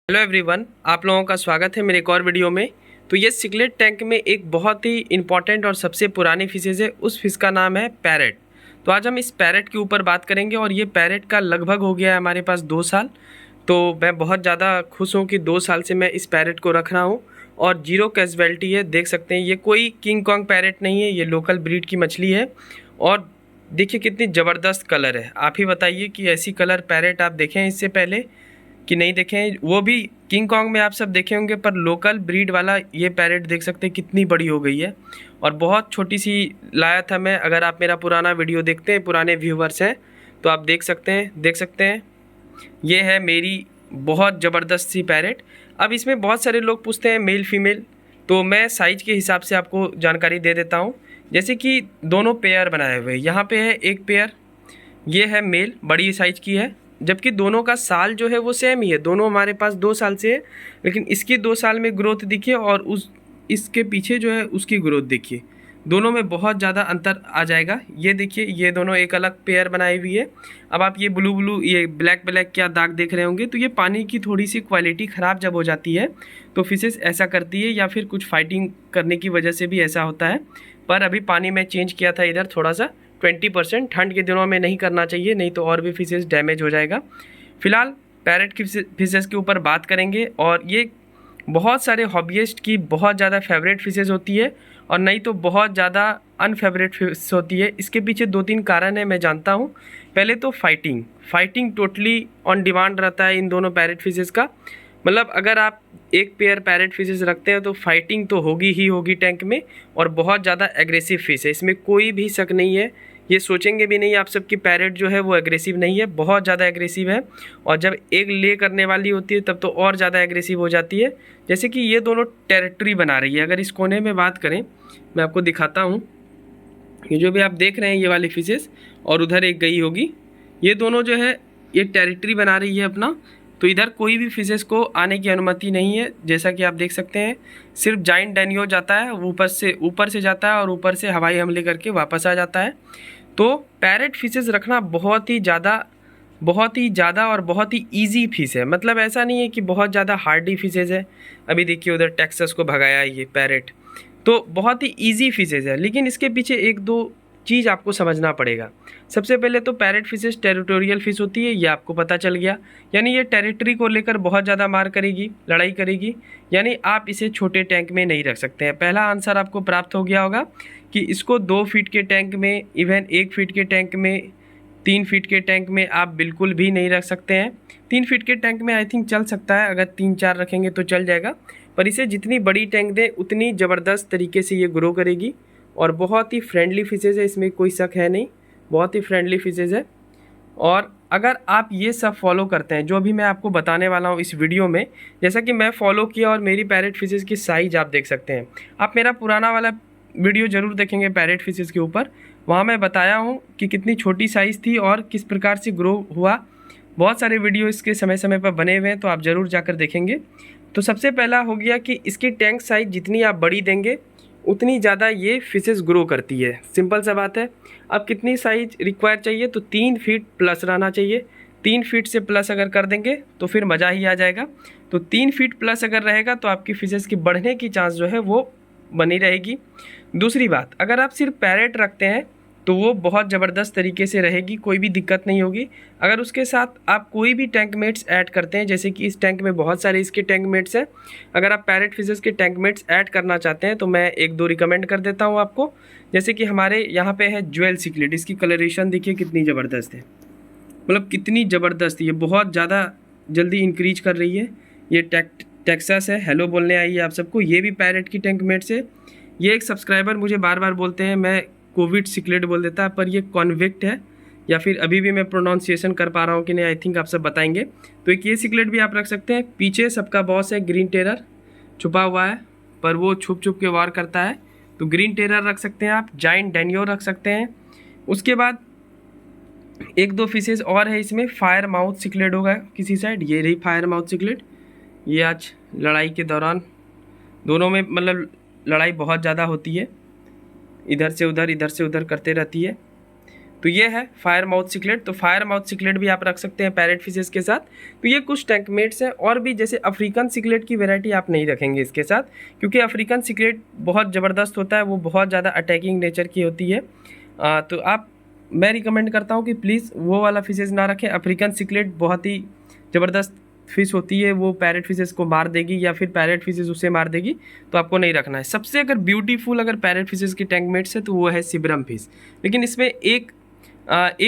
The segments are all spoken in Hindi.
हेलो एवरीवन, आप लोगों का स्वागत है मेरे एक और वीडियो में। तो ये सिकलेट टैंक में एक बहुत ही इंपॉर्टेंट और सबसे पुरानी फिशेज है। उस फिश का नाम है पैरेट। तो आज हम इस पैरेट के ऊपर बात करेंगे और ये पैरेट का लगभग हो गया है हमारे पास 2 साल। तो मैं बहुत ज़्यादा खुश हूँ कि 2 साल से मैं इस पैरेट को रख रहा हूँ और जीरो कैजुअलिटी है। देख सकते हैं ये कोई किंग कॉन्ग पैरेट नहीं है, ये लोकल ब्रीड की मछली है। और देखिए कितनी ज़बरदस्त कलर है। आप ही बताइए कि ऐसी कलर पैरेट आप देखें इससे पहले कि नहीं देखें। वो भी किंग कॉन्ग में आप सब देखे होंगे, पर लोकल ब्रीड वाला ये पैरेट देख सकते हैं कितनी बड़ी हो गई है। और बहुत छोटी सी लाया था मैं। अगर आप मेरा पुराना वीडियो देखते हैं, पुराने व्यूवर्स हैं, तो आप देख सकते हैं ये है मेरी बहुत ज़बरदस्त सी पैरेट। अब इसमें बहुत सारे लोग पूछते हैं मेल फीमेल, तो मैं साइज के हिसाब से आपको जानकारी दे देता हूँ। जैसे कि दोनों पेयर बनाए हुए, यहाँ पे है एक पेयर, ये है मेल, बड़ी साइज की है। जबकि दोनों का साल जो है वो सेम ही है, दोनों हमारे पास 2 साल से है। लेकिन इसकी 2 साल में ग्रोथ देखिए और उस इसके पीछे जो है उसकी ग्रोथ देखिए, दोनों में बहुत ज़्यादा अंतर आ जाएगा। ये देखिए ये दोनों एक अलग पेयर बनाई हुई है। अब आप ये ब्लू ब्लू ये ब्लैक ब्लैक क्या दाग देख रहे होंगे, तो ये पानी की थोड़ी सी क्वालिटी ख़राब जब हो जाती है तो फिशेस ऐसा करती है, या फिर कुछ फाइटिंग करने की वजह से भी ऐसा होता है। पर अभी पानी में चेंज किया था इधर थोड़ा सा 20%। ठंड के दिनों में नहीं करना चाहिए, नहीं तो और भी फिशेस डैमेज हो जाएगा। फिलहाल पैरेट की फिशेस के ऊपर बात करेंगे। और ये बहुत सारे हॉबीइस्ट की बहुत ज़्यादा फेवरेट फिशेस होती है और नहीं तो बहुत ज़्यादा अनफेवरेट फिश होती है। इसके पीछे 2-3 कारण है, मैं जानता हूँ। पहले तो फाइटिंग टोटली ऑन डिमांड रहता है इन दोनों पैरेट फिशेस का। मतलब अगर आप एक पेयर पैरेट फिशेस रखते हैं तो फाइटिंग तो होगी ही होगी टैंक में। और बहुत ज़्यादा एग्रेसिव फिश है, इसमें कोई भी शक नहीं है। ये सोचेंगे भी नहीं आप सबकी पैरेट जो है वो एग्रेसिव नहीं है, बहुत ज़्यादा एग्रेसिव है। और जब एग ले करने वाली होती है तब तो और ज़्यादा एग्रेसिव हो जाती है। जैसे कि ये दोनों टेरिटरी बना रही है। अगर इस कोने में बात करें, मैं आपको दिखाता हूँ। ये जो भी आप देख रहे हैं ये वाली फिशेस, और उधर एक गई होगी, ये दोनों जो है ये टेरिटरी बना रही है अपना। तो इधर कोई भी फिशेस को आने की अनुमति नहीं है। जैसा कि आप देख सकते हैं सिर्फ जाइंट डैनियो जाता है, ऊपर से जाता है और ऊपर से हवाई हमले करके वापस आ जाता है। तो पैरेट फिशेस रखना बहुत ही ज़्यादा और बहुत ही ईजी फिश है। मतलब ऐसा नहीं है कि बहुत ज़्यादा हार्डी फिशेज है। अभी देखिए उधर टेक्सास को भगाया ये पैरेट, तो बहुत ही ईजी फिशेज है। लेकिन इसके पीछे एक दो चीज़ आपको समझना पड़ेगा। सबसे पहले तो पैरेट फिशेस टेरिटोरियल फिश होती है, ये आपको पता चल गया। यानी ये टेरिटरी को लेकर बहुत ज़्यादा मार करेगी, लड़ाई करेगी। यानी आप इसे छोटे टैंक में नहीं रख सकते हैं। पहला आंसर आपको प्राप्त हो गया होगा कि इसको 2 फीट के टैंक में, इवन 1 फीट के टैंक में, 3 फीट के टैंक में आप बिल्कुल भी नहीं रख सकते हैं। 3 फीट के टैंक में आई थिंक चल सकता है, अगर 3-4 रखेंगे तो चल जाएगा। पर इसे जितनी बड़ी टैंक दें उतनी ज़बरदस्त तरीके से ये ग्रो करेगी। और बहुत ही फ्रेंडली फिशेज है, इसमें कोई शक है नहीं, बहुत ही फ्रेंडली फिशेज है। और अगर आप ये सब फॉलो करते हैं जो भी मैं आपको बताने वाला हूँ इस वीडियो में, जैसा कि मैं फॉलो किया और मेरी पैरेट फिशेज की साइज आप देख सकते हैं। आप मेरा पुराना वाला वीडियो ज़रूर देखेंगे पैरेट फिशेज के ऊपर, वहाँ मैं बताया हूँ कि कितनी छोटी साइज़ थी और किस प्रकार से ग्रो हुआ। बहुत सारे वीडियो इसके समय समय पर बने हुए हैं, तो आप ज़रूर जाकर देखेंगे। तो सबसे पहला हो गया कि इसकी टैंक साइज़ जितनी आप बड़ी देंगे उतनी ज़्यादा ये फिशेस ग्रो करती है। सिंपल सा बात है। अब कितनी साइज रिक्वायर चाहिए, तो 3 फीट प्लस रहना चाहिए। 3 फीट से प्लस अगर कर देंगे तो फिर मज़ा ही आ जाएगा। तो 3 फीट प्लस अगर रहेगा तो आपकी फिशेस की बढ़ने की चांस जो है वो बनी रहेगी। दूसरी बात, अगर आप सिर्फ पैरेट रखते हैं तो वो बहुत ज़बरदस्त तरीके से रहेगी, कोई भी दिक्कत नहीं होगी। अगर उसके साथ आप कोई भी टैंक मेट्स ऐड करते हैं, जैसे कि इस टैंक में बहुत सारे इसके टैंक मेट्स हैं, अगर आप पैरेट फिशेस के टैंक मेट्स ऐड करना चाहते हैं तो मैं 1-2 रिकमेंड कर देता हूं आपको। जैसे कि हमारे यहाँ पे है ज्वेल सिकलेट, इसकी कलरेशन देखिए कितनी ज़बरदस्त है। मतलब कितनी ज़बरदस्त, ये बहुत ज़्यादा जल्दी इंक्रीज कर रही है। ये टेक्सास है, हेलो बोलने आई है आप सबको। ये भी पैरेट की टैंक मेट्स है। ये एक सब्सक्राइबर मुझे बार बार बोलते हैं, मैं कोविड सिकलेट बोल देता है, पर ये कॉन्विक्ट है, या फिर अभी भी मैं प्रोनाउंसिएशन कर पा रहा हूँ कि नहीं, आई थिंक आप सब बताएंगे। तो एक ये सिकलेट भी आप रख सकते हैं। पीछे सबका बॉस है ग्रीन टेरर, छुपा हुआ है पर वो छुप छुप के वार करता है, तो ग्रीन टेरर रख सकते हैं आप। जाइंट डैनियो रख सकते हैं। उसके बाद 1-2 फिशेज और है इसमें। फायर माउथ सिकलेट होगा किसी साइड, ये रही फायर माउथ सिकलेट। ये आज लड़ाई के दौरान दोनों में मतलब लड़ाई बहुत ज़्यादा होती है, इधर से उधर करते रहती है। तो ये है फायर माउथ सिकलेट। तो फायर माउथ सिकलेट भी आप रख सकते हैं पैरेट फिशेस के साथ। तो ये कुछ टैंकमेट्स हैं। और भी जैसे अफ्रीकन सिकलेट की वैरायटी आप नहीं रखेंगे इसके साथ, क्योंकि अफ्रीकन सिकलेट बहुत ज़बरदस्त होता है, वो बहुत ज़्यादा अटैकिंग नेचर की होती है। तो मैं रिकमेंड करता हूँ कि प्लीज़ वो वाला फिशेस ना रखें। अफ्रीकन सिकलेट बहुत ही ज़बरदस्त फिश होती है, वो पैरेट फिशेस को मार देगी या फिर पैरेट फिशेस उसे मार देगी, तो आपको नहीं रखना है। सबसे अगर ब्यूटीफुल अगर पैरेट फिशेस की टैंकमेट्स है तो वो है सिब्रम फिश। लेकिन इसमें एक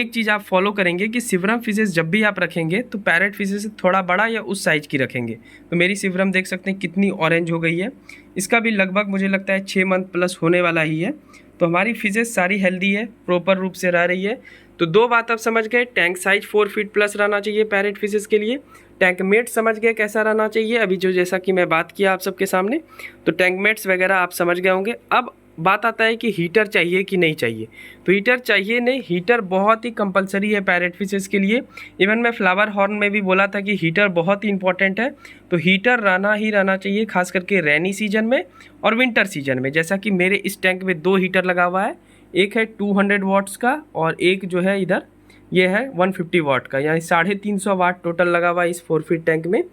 चीज़ आप फॉलो करेंगे कि सिब्रम फिशेस जब भी आप रखेंगे तो पैरेट फिशेस से थोड़ा बड़ा या उस साइज़ की रखेंगे। तो मेरी सिब्रम देख सकते हैं कितनी ऑरेंज हो गई है। इसका भी लगभग मुझे लगता है 6 मंथ प्लस होने वाला ही है। तो हमारी फिशेस सारी हेल्दी है, प्रॉपर रूप से रह रही है। तो 2 बात आप समझ गए, टैंक साइज 4 फीट प्लस रहना चाहिए पैरेट फिशेस के लिए। टैंकमेट समझ गए कैसा रहना चाहिए अभी जो जैसा कि मैं बात किया आप सबके सामने। तो टैंकमेट्स वगैरह आप समझ गए होंगे। अब बात आता है कि हीटर चाहिए कि नहीं चाहिए। तो हीटर चाहिए नहीं, हीटर बहुत ही कंपलसरी है पैरेट फिशेस के लिए। इवन मैं फ्लावर हॉर्न में भी बोला था कि हीटर बहुत ही इंपॉर्टेंट है। तो हीटर रहना ही रहना चाहिए, खास करके रेनी सीजन में और विंटर सीजन में। जैसा कि मेरे इस टैंक में 2 हीटर लगा हुआ है, एक है 200 वाट्स का और एक जो है इधर ये है 150 वाट का, यानी 350 वाट टोटल लगा हुआ है इस 4 फीट टैंक में।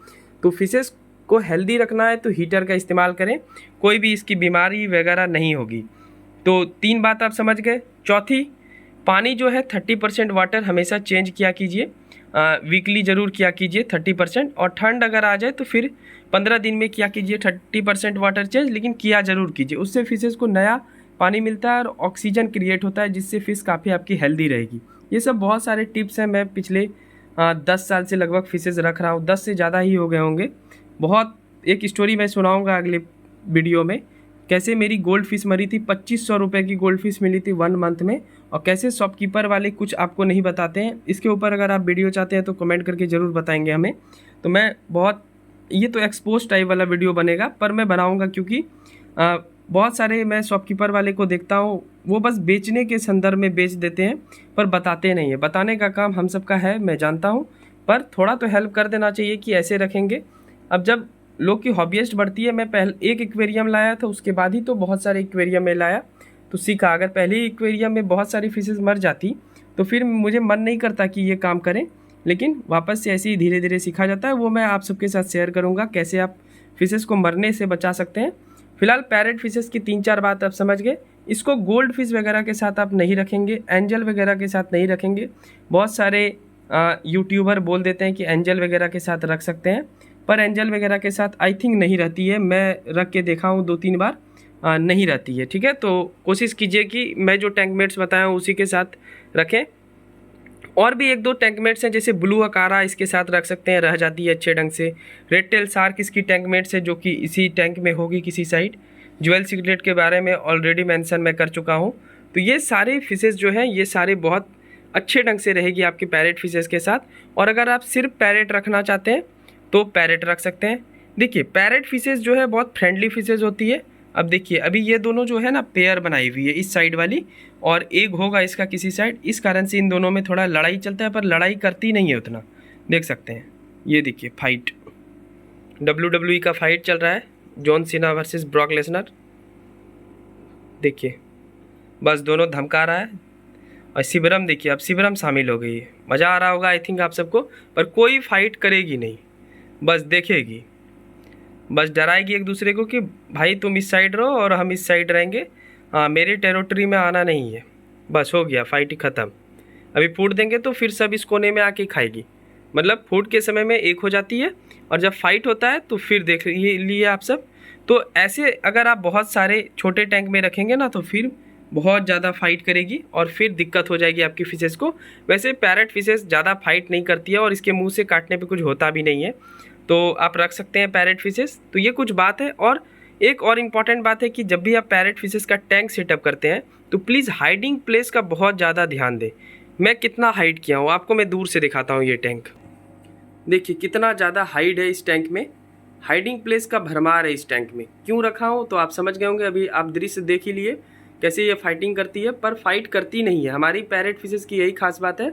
तो फिशेस को हेल्दी रखना है तो हीटर का इस्तेमाल करें, कोई भी इसकी बीमारी वगैरह नहीं होगी। तो 3 बात आप समझ गए। चौथी, पानी जो है 30% वाटर हमेशा चेंज किया कीजिए, वीकली ज़रूर किया कीजिए 30%। और ठंड अगर आ जाए तो फिर 15 दिन में किया कीजिए 30% वाटर चेंज, लेकिन किया ज़रूर कीजिए। उससे फिशेस को नया पानी मिलता है और ऑक्सीजन क्रिएट होता है, जिससे फ़िश काफ़ी आपकी हेल्दी रहेगी। ये सब बहुत सारे टिप्स हैं। मैं पिछले 10 साल से लगभग फिशेस रख रहा हूँ, 10 से ज़्यादा ही हो गए होंगे। बहुत एक स्टोरी मैं सुनाऊंगा अगले वीडियो में, कैसे मेरी गोल्ड फिश मरी थी। 2500 रुपये की गोल्ड फिश मिली थी 1 मंथ में, और कैसे शॉपकीपर वाले कुछ आपको नहीं बताते हैं। इसके ऊपर अगर आप वीडियो चाहते हैं तो कमेंट करके ज़रूर बताएंगे हमें। तो मैं ये तो एक्सपोज टाइप वाला वीडियो बनेगा, पर मैं बनाऊँगा क्योंकि बहुत सारे मैं शॉपकीपर वाले को देखता हूँ, वो बस बेचने के संदर्भ में बेच देते हैं पर बताते नहीं है। बताने का काम हम सबका है, मैं जानता हूँ, पर थोड़ा तो हेल्प कर देना चाहिए कि ऐसे रखेंगे। अब जब लोग की हॉबीस्ट बढ़ती है, मैं पहले एक एक्वेरियम लाया था, उसके बाद ही तो बहुत सारे एक्वेरियम में लाया, तो सीखा। अगर पहले ही एक्वेरियम में बहुत सारी फिशेस मर जाती तो फिर मुझे मन नहीं करता कि ये काम करें, लेकिन वापस से ऐसे ही धीरे धीरे सीखा जाता है। वो मैं आप सबके साथ शेयर करूँगा कैसे आप फिशेस को मरने से बचा सकते हैं। फिलहाल पैरेट फिशेस की 3-4 बात आप समझ गए। इसको गोल्ड फिश वगैरह के साथ आप नहीं रखेंगे, एंजल वगैरह के साथ नहीं रखेंगे। बहुत सारे यूट्यूबर बोल देते हैं कि एंजल वगैरह के साथ रख सकते हैं, पर एंजल वगैरह के साथ आई थिंक नहीं रहती है। मैं रख के देखा हूँ 2-3 बार, नहीं रहती है। ठीक है, तो कोशिश कीजिए कि मैं जो टैंकमेट्स बताया हूँ उसी के साथ रखें। और भी 1-2 टैंकमेट्स हैं, जैसे ब्लू अकारा इसके साथ रख सकते हैं, रह जाती है अच्छे ढंग से। रेड टेल शार्क इसकी टैंकमेट्स है, जो कि इसी टैंक में होगी किसी साइड। ज्वेल सिगलेट के बारे में ऑलरेडी मेंशन मैं कर चुका हूँ। तो ये सारे फिशेस जो हैं, ये सारे बहुत अच्छे ढंग से रहेगी आपके पैरेट फिशेस के साथ। और अगर आप सिर्फ पैरेट रखना चाहते हैं तो पैरेट रख सकते हैं। देखिए पैरेट फिशेस जो है बहुत फ्रेंडली फिशेस होती है। अब देखिए अभी ये दोनों जो है ना पेयर बनाई हुई है, इस साइड वाली और एक होगा इसका किसी साइड, इस कारण से इन दोनों में थोड़ा लड़ाई चलता है, पर लड़ाई करती नहीं है उतना। देख सकते हैं ये देखिए फाइट, WWE का फाइट चल रहा है, John Cena versus Brock Lesnar. देखिए बस दोनों धमका रहा है। और सिबरम देखिए, अब सिबरम शामिल हो गई है। मज़ा आ रहा होगा आई थिंक आप सबको, पर कोई फाइट करेगी नहीं, बस देखेगी, बस डराएगी एक दूसरे को कि भाई तुम इस साइड रहो और हम इस साइड रहेंगे, हाँ मेरे टेरिटरी में आना नहीं है। बस हो गया, फाइट ही ख़त्म। अभी फूड देंगे तो फिर सब इस कोने में आके खाएगी। मतलब फूड के समय में एक हो जाती है और जब फाइट होता है तो फिर देख लिए आप सब। तो ऐसे अगर आप बहुत सारे छोटे टैंक में रखेंगे ना तो फिर बहुत ज़्यादा फाइट करेगी और फिर दिक्कत हो जाएगी आपकी फिशेस को। वैसे पैरेट फिशेस ज़्यादा फाइट नहीं करती है और इसके मुंह से काटने पे कुछ होता भी नहीं है, तो आप रख सकते हैं पैरेट फिशेस। तो ये कुछ बात है। और एक और इम्पॉर्टेंट बात है कि जब भी आप पैरेट फिशेस का टैंक सेटअप करते हैं तो प्लीज़ हाइडिंग प्लेस का बहुत ज़्यादा ध्यान दें। मैं कितना हाइड किया हूँ आपको मैं दूर से दिखाता हूँ। ये टैंक देखिए कितना ज़्यादा हाइड है इस टैंक में, हाइडिंग प्लेस का भरमार है इस टैंक में। क्यों रखा हूँ तो आप समझ गए होंगे, अभी आप दृश्य देख ही लिए कैसे ये फाइटिंग करती है, पर फाइट करती नहीं है। हमारी पैरेट फिशेस की यही खास बात है,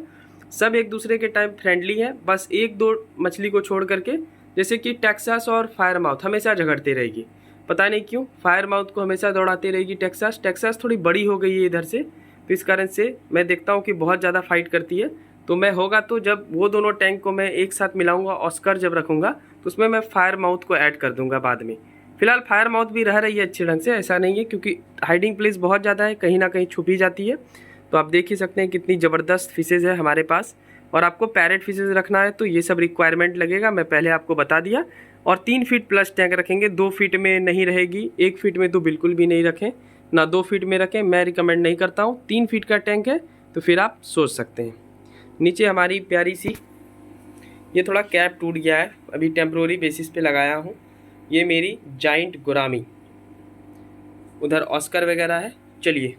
सब एक दूसरे के टाइम फ्रेंडली है। बस 1-2 मछली को छोड़ करके, जैसे कि टेक्सास और फायर माउथ हमेशा झगड़ती रहेगी, पता नहीं क्यों फायर माउथ को हमेशा दौड़ाती रहेगी टेक्सास। टेक्सास थोड़ी बड़ी हो गई है इधर से, तो इस कारण से मैं देखता हूँ कि बहुत ज़्यादा फाइट करती है। तो मैं होगा तो जब वो दोनों टैंक को मैं एक साथ मिलाऊंगा, ऑस्कर जब रखूँगा तो उसमें मैं फायर माउथ को ऐड कर दूँगा बाद में। फिलहाल फायर माउथ भी रह रही है अच्छे ढंग से, ऐसा नहीं है, क्योंकि हाइडिंग प्लेस बहुत ज़्यादा है, कहीं ना कहीं छुपी जाती है। तो आप देख ही सकते हैं कितनी ज़बरदस्त फिशेज़ है हमारे पास। और आपको पैरेट फिशेज़ रखना है तो ये सब रिक्वायरमेंट लगेगा, मैं पहले आपको बता दिया। और 3 फीट प्लस टैंक रखेंगे, 2 फीट में नहीं रहेगी, 1 फीट में तो बिल्कुल भी नहीं रखें, ना 2 फीट में रखें, मैं रिकमेंड नहीं करता हूँ। 3 फीट का टैंक है तो फिर आप सोच सकते हैं। नीचे हमारी प्यारी सी, ये थोड़ा कैप टूट गया है, अभी टेम्प्रोरी बेसिस पे लगाया हूँ। ये मेरी जाइंट गोरामी, उधर ऑस्कर वगैरह है। चलिए,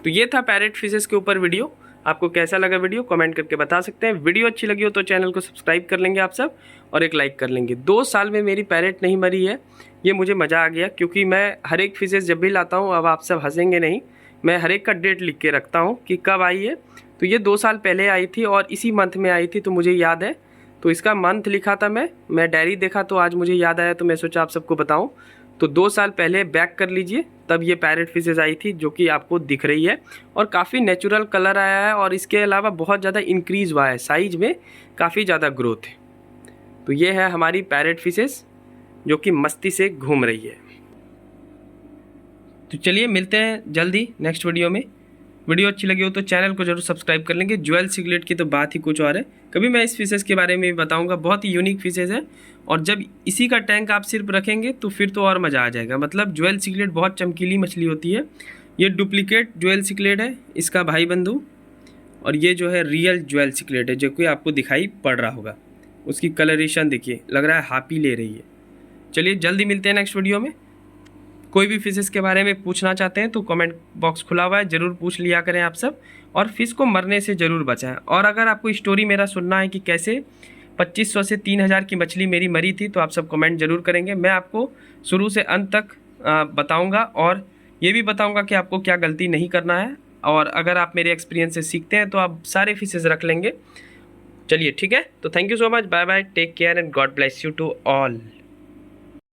तो ये था पैरेट फिशेस के ऊपर वीडियो। आपको कैसा लगा वीडियो कमेंट करके बता सकते हैं। वीडियो अच्छी लगी हो तो चैनल को सब्सक्राइब कर लेंगे आप सब, और एक लाइक कर लेंगे। 2 साल में मेरी पैरेट नहीं मरी है, ये मुझे मज़ा आ गया, क्योंकि मैं हर एक फिशेस जब भी लाता हूँ, अब आप सब हंसेंगे नहीं, मैं हर एक का डेट लिख के रखता हूँ कि कब आई है। तो ये 2 साल पहले आई थी और इसी मंथ में आई थी, तो मुझे याद है, तो इसका मंथ लिखा था मैं डायरी देखा तो आज मुझे याद आया, तो मैं सोचा आप सबको बताऊं। तो 2 साल पहले बैक कर लीजिए, तब ये पैरेट फिशेज आई थी, जो कि आपको दिख रही है। और काफ़ी नेचुरल कलर आया है, और इसके अलावा बहुत ज़्यादा इंक्रीज़ हुआ है साइज में, काफ़ी ज़्यादा ग्रोथ है। तो ये है हमारी पैरेट फिशेज जो कि मस्ती से घूम रही है। तो चलिए मिलते हैं जल्दी नेक्स्ट वीडियो में। वीडियो अच्छी लगी हो तो चैनल को जरूर सब्सक्राइब कर लेंगे। ज्वेल सिगलेट की तो बात ही कुछ और है, कभी मैं इस फिशेस के बारे में भी बताऊंगा, बहुत ही यूनिक फिशेस है। और जब इसी का टैंक आप सिर्फ रखेंगे तो फिर तो और मज़ा आ जाएगा। मतलब ज्वेल सिगलेट बहुत चमकीली मछली होती है। ये डुप्लीकेट ज्वेल सिगलेट है, इसका भाई बंधु, और ये जो है रियल ज्वेल सिगलेट है, जो कि आपको दिखाई पड़ रहा होगा। उसकी कलरेशन देखिए, लग रहा है हापी ले रही है। चलिए जल्दी मिलते हैं नेक्स्ट वीडियो में। कोई भी फिशेस के बारे में पूछना चाहते हैं तो कमेंट बॉक्स खुला हुआ है, ज़रूर पूछ लिया करें आप सब, और फिश को मरने से ज़रूर बचाएं। और अगर आपको स्टोरी मेरा सुनना है कि कैसे 2500 से 3000 की मछली मेरी मरी थी, तो आप सब कमेंट ज़रूर करेंगे। मैं आपको शुरू से अंत तक बताऊंगा, और ये भी बताऊंगा कि आपको क्या गलती नहीं करना है। और अगर आप मेरे एक्सपीरियंस से सीखते हैं तो आप सारे फिशेस रख लेंगे। चलिए ठीक है, तो thank you so much, bye bye, take care and God bless you to all.